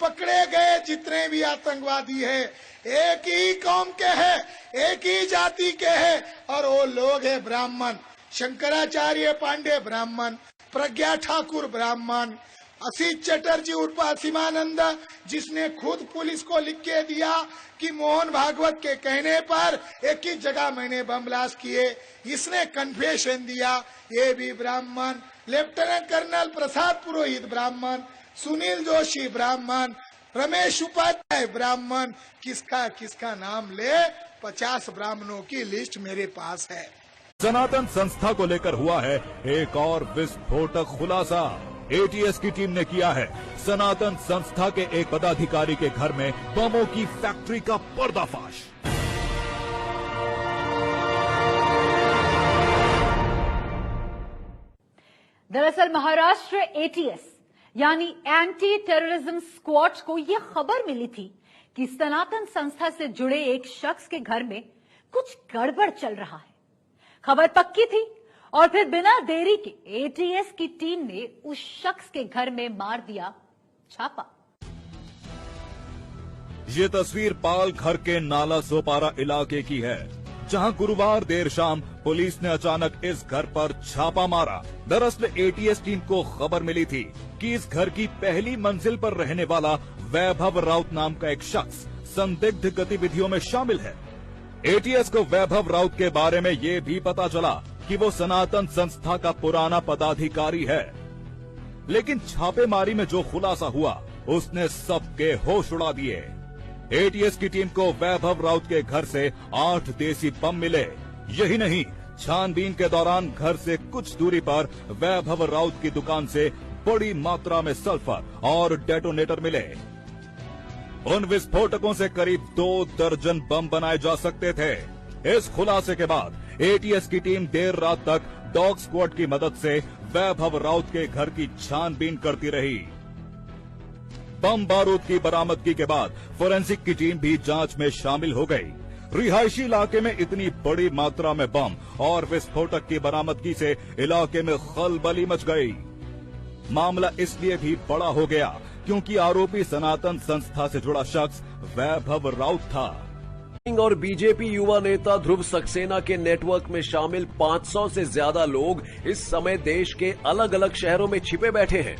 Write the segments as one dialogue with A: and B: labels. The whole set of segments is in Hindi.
A: पकड़े गए जितने भी आतंकवादी है एक ही कौम के हैं, एक ही जाति के हैं और वो लोग है ब्राह्मण। शंकराचार्य पांडे ब्राह्मण, प्रज्ञा ठाकुर ब्राह्मण, असित चटर्जी उर्फ असीमानंद जिसने खुद पुलिस को लिख के दिया कि मोहन भागवत के कहने पर एक ही जगह मैंने बम ब्लास्ट किए, इसने कन्फेशन दिया, ये भी ब्राह्मण। लेफ्टिनेंट कर्नल प्रसाद पुरोहित ब्राह्मण, सुनील जोशी ब्राह्मण, रमेश उपाध्याय ब्राह्मण, किसका किसका नाम ले 50 ब्राह्मणों की लिस्ट मेरे पास है।
B: सनातन संस्था को लेकर हुआ है एक और विस्फोटक खुलासा। एटीएस की टीम ने किया है सनातन संस्था के एक पदाधिकारी के घर में बमों की फैक्ट्री का पर्दाफाश।
C: दरअसल महाराष्ट्र एटीएस यानी एंटी टेररिज्म स्क्वाड को यह खबर मिली थी कि सनातन संस्था से जुड़े एक शख्स के घर में कुछ गड़बड़ चल रहा है। खबर पक्की थी और फिर बिना देरी के एटीएस की टीम ने उस शख्स के घर में मार दिया छापा।
B: ये तस्वीर पाल घर के नाला सोपारा इलाके की है, जहां गुरुवार देर शाम पुलिस ने अचानक इस घर पर छापा मारा। दरअसल एटीएस टीम को खबर मिली थी कि इस घर की पहली मंजिल पर रहने वाला वैभव राउत नाम का एक शख्स संदिग्ध गतिविधियों में शामिल है। एटीएस को वैभव राउत के बारे में ये भी पता चला कि वो सनातन संस्था का पुराना पदाधिकारी है, लेकिन छापेमारी में जो खुलासा हुआ उसने सबके होश उड़ा दिए। एटीएस की टीम को वैभव राउत के घर से 8 देसी बम मिले। यही नहीं, छानबीन के दौरान घर से कुछ दूरी पर वैभव राउत की दुकान से बड़ी मात्रा में सल्फर और डेटोनेटर मिले। उन विस्फोटकों से करीब 2 दर्जन बम बनाए जा सकते थे। इस खुलासे के बाद एटीएस की टीम देर रात तक डॉग स्क्वाड की मदद से वैभव राउत के घर की छानबीन करती रही। बम बारूद की बरामदगी के बाद फोरेंसिक की टीम भी जांच में शामिल हो गई। रिहायशी इलाके में इतनी बड़ी मात्रा में बम और विस्फोटक की बरामदगी से इलाके में खलबली मच गई। मामला इसलिए भी बड़ा हो गया क्योंकि आरोपी सनातन संस्था से जुड़ा शख्स वैभव राउत था।
D: और बीजेपी युवा नेता ध्रुव सक्सेना के नेटवर्क में शामिल 500 से ज्यादा लोग इस समय देश के अलग अलग शहरों में छिपे बैठे हैं।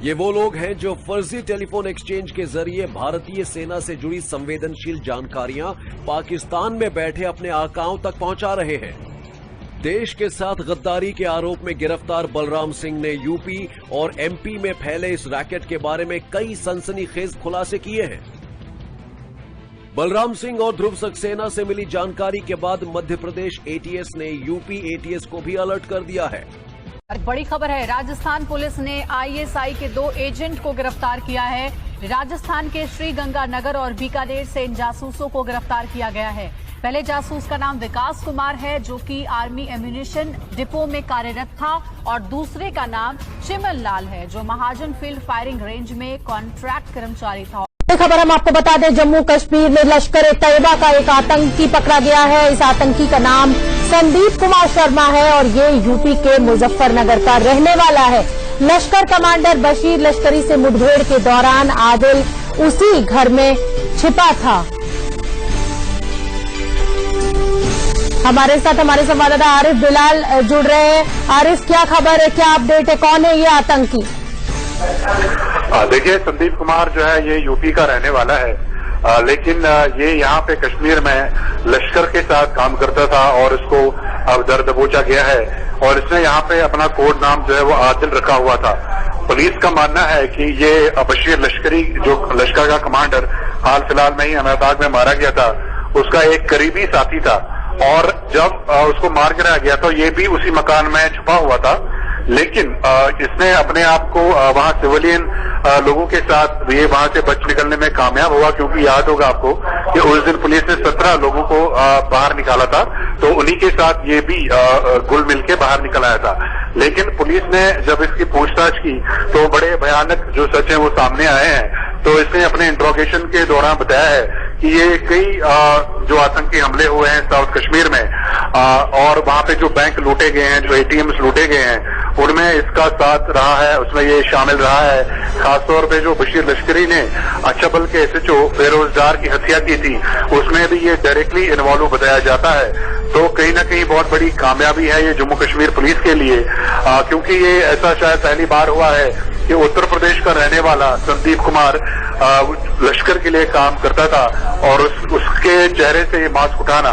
D: ये वो लोग हैं जो फर्जी टेलीफोन एक्सचेंज के जरिए भारतीय सेना से जुड़ी संवेदनशील जानकारियां पाकिस्तान में बैठे अपने आकाओं तक पहुंचा रहे हैं। देश के साथ गद्दारी के आरोप में गिरफ्तार बलराम सिंह ने यूपी और एमपी में फैले इस रैकेट के बारे में कई सनसनीखेज खुलासे किए हैं। बलराम सिंह और ध्रुव सक्सेना से मिली जानकारी के बाद मध्य प्रदेश एटीएस ने यूपी एटीएस को भी अलर्ट कर दिया है।
C: बड़ी खबर है, राजस्थान पुलिस ने आईएसआई के 2 एजेंट को गिरफ्तार किया है। राजस्थान के श्रीगंगानगर और बीकानेर से इन जासूसों को गिरफ्तार किया गया है। पहले जासूस का नाम विकास कुमार है, जो कि आर्मी एम्यूनिशन डिपो में कार्यरत था, और दूसरे का नाम चिमन लाल है, जो महाजन फील्ड फायरिंग रेंज में कॉन्ट्रैक्ट कर्मचारी था।
E: खबर हम आपको बता दें, जम्मू कश्मीर में लश्कर तैयबा का एक आतंकी पकड़ा गया है। इस आतंकी का नाम संदीप कुमार शर्मा है और ये यूपी के मुजफ्फरनगर का रहने वाला है। लश्कर कमांडर बशीर लश्करी से मुठभेड़ के दौरान आदिल उसी घर में छिपा था। हमारे साथ हमारे संवाददाता आरिफ बिलाल जुड़ रहे हैं। आरिफ, क्या खबर है, क्या अपडेट है, कौन है ये आतंकी?
F: देखिए, संदीप कुमार जो है ये यूपी का रहने वाला है, लेकिन ये यहाँ पे कश्मीर में लश्कर के साथ काम करता था और इसको अब दर दबोचा गया है और इसने यहाँ पे अपना कोड नाम जो है वो आदिल रखा हुआ था। पुलिस का मानना है कि ये बशीर लश्करी, जो लश्कर का कमांडर हाल फिलहाल में ही अनंतनाग में मारा गया था, उसका एक करीबी साथी था और जब उसको मार गिराया गया तो ये भी उसी मकान में छुपा हुआ था। लेकिन इसने अपने आप को वहां सिविलियन लोगों के साथ ये वहां से बच निकलने में कामयाब हुआ, क्योंकि याद होगा आपको कि उस दिन पुलिस ने 17 लोगों को बाहर निकाला था, तो उन्हीं के साथ ये भी घुल मिल के बाहर निकल आया था। लेकिन पुलिस ने जब इसकी पूछताछ की तो बड़े भयानक जो सच है वो सामने आए हैं। तो इसने अपने इंट्रोगेशन के दौरान बताया है कि ये कई जो आतंकी हमले हुए हैं साउथ कश्मीर में और वहां पे जो बैंक लूटे गए हैं, जो एटीएम्स लूटे गए हैं, उनमें इसका साथ रहा है, उसमें ये शामिल रहा है। खासतौर पे जो बशीर लश्करी ने अछबल के एसएचओ बेरोजगार की हत्या की थी, उसमें भी ये डायरेक्टली इन्वॉल्व बताया जाता है। तो कहीं ना कहीं बहुत बड़ी कामयाबी है ये जम्मू कश्मीर पुलिस के लिए, क्योंकि ये ऐसा शायद पहली बार हुआ है कि उत्तर प्रदेश का रहने वाला संदीप कुमार लश्कर के लिए काम करता था और उसके चेहरे से ये मास्क उठाना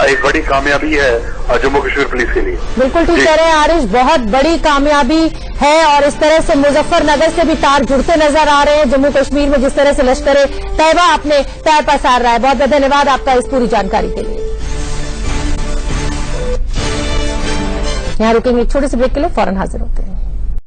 F: एक बड़ी कामयाबी है जम्मू कश्मीर पुलिस के लिए।
E: बिल्कुल ठीक कह रहे हैं आरिश, बहुत बड़ी कामयाबी है और इस तरह से मुजफ्फरनगर से भी तार जुड़ते नजर आ रहे हैं जम्मू कश्मीर में, जिस तरह से लश्कर तैयबा अपने पैर पसार रहा है। बहुत बहुत धन्यवाद आपका इस पूरी जानकारी के लिए। यहाँ रुकेंगे एक छोटे से ब्रेक के लिए, फौरन हाजिर होते हैं।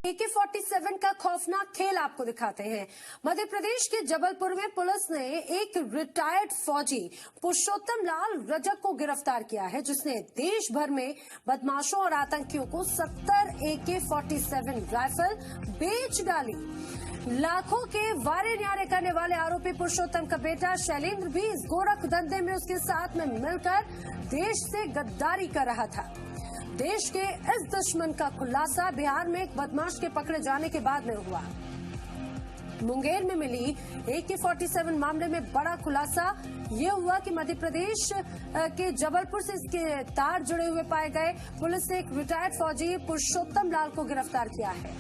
G: AK-47 का खौफनाक खेल आपको दिखाते हैं। मध्य प्रदेश के जबलपुर में पुलिस ने एक रिटायर्ड फौजी पुरुषोत्तम लाल रजक को गिरफ्तार किया है, जिसने देश भर में बदमाशों और आतंकियों को 70 AK-47 राइफल बेच डाली। लाखों के वारे न्यारे करने वाले आरोपी पुरुषोत्तम का बेटा शैलेंद्र भी इस गोरख धंधे में उसके साथ में मिलकर देश से गद्दारी कर रहा था। देश के इस दुश्मन का खुलासा बिहार में एक बदमाश के पकड़े जाने के बाद में हुआ। मुंगेर में मिली AK-47 मामले में बड़ा खुलासा ये हुआ कि मध्य प्रदेश के जबलपुर से इसके तार जुड़े हुए पाए गए। पुलिस ने एक रिटायर्ड फौजी पुरुषोत्तम लाल को गिरफ्तार किया है।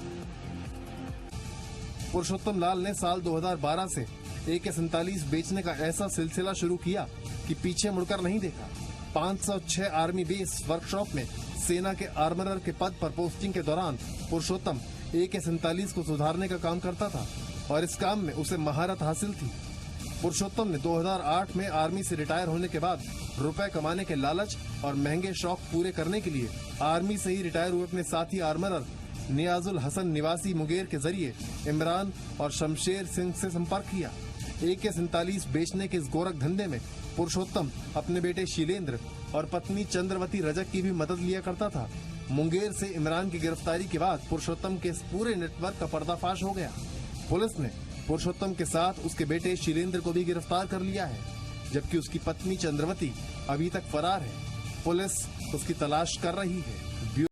H: पुरुषोत्तम लाल ने साल 2012 से AK-47 बेचने का ऐसा सिलसिला शुरू किया कि पीछे मुड़कर नहीं देखा। 506 आर्मी बेस वर्कशॉप में सेना के आर्मरर के पद पर पोस्टिंग के दौरान पुरुषोत्तम AK-47 को सुधारने का काम करता था और इस काम में उसे महारत हासिल थी। पुरुषोत्तम ने 2008 में आर्मी से रिटायर होने के बाद रुपए कमाने के लालच और महंगे शौक पूरे करने के लिए आर्मी से ही रिटायर हुए अपने साथी आर्मरर नियाजुल हसन निवासी मुंगेर के जरिए इमरान और शमशेर सिंह से संपर्क किया। AK-47 बेचने के इस गोरख धंधे में पुरुषोत्तम अपने बेटे शीलेंद्र और पत्नी चंद्रवती रजक की भी मदद लिया करता था। मुंगेर से इमरान की गिरफ्तारी के बाद पुरुषोत्तम के इस पूरे नेटवर्क का पर्दाफाश हो गया। पुलिस ने पुरुषोत्तम के साथ उसके बेटे शीलेंद्र को भी गिरफ्तार कर लिया है, जबकि उसकी पत्नी चंद्रवती अभी तक फरार है। पुलिस उसकी तलाश कर रही है।